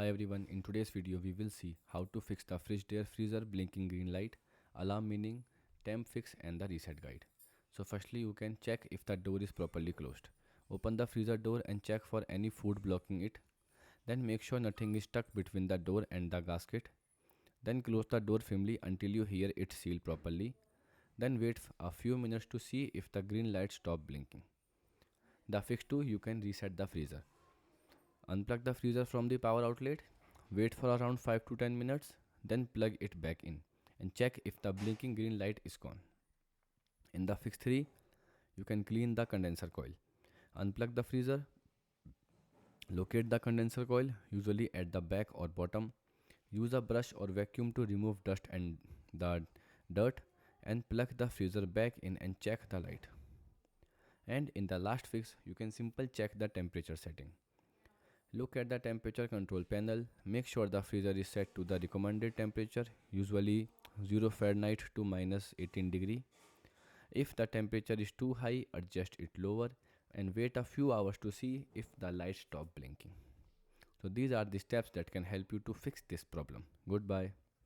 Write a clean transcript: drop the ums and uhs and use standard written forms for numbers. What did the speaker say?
Hi everyone, in today's video we will see how to fix the Frigidaire freezer blinking green light, alarm meaning, temp fix and the reset guide. So firstly you can check if the door is properly closed. Open the freezer door and check for any food blocking it. Then make sure nothing is stuck between the door and the gasket. Then close the door firmly until you hear it seal properly. Then wait a few minutes to see if the green light stop blinking. The fix 2, you can reset the freezer. Unplug the freezer from the power outlet, wait for around 5 to 10 minutes, then plug it back in and check if the blinking green light is gone. In the fix 3, you can clean the condenser coil. Unplug the freezer, locate the condenser coil, usually at the back or bottom. Use a brush or vacuum to remove dust and the dirt and plug the freezer back in and check the light. And in the last fix, you can simply check the temperature setting. Look at the temperature control panel. Make sure the freezer is set to the recommended temperature, usually 0 Fahrenheit to minus 18 degree. If the temperature is too high, adjust it lower and wait a few hours to see if the light stop blinking. So these are the steps that can help you to fix this problem. Goodbye.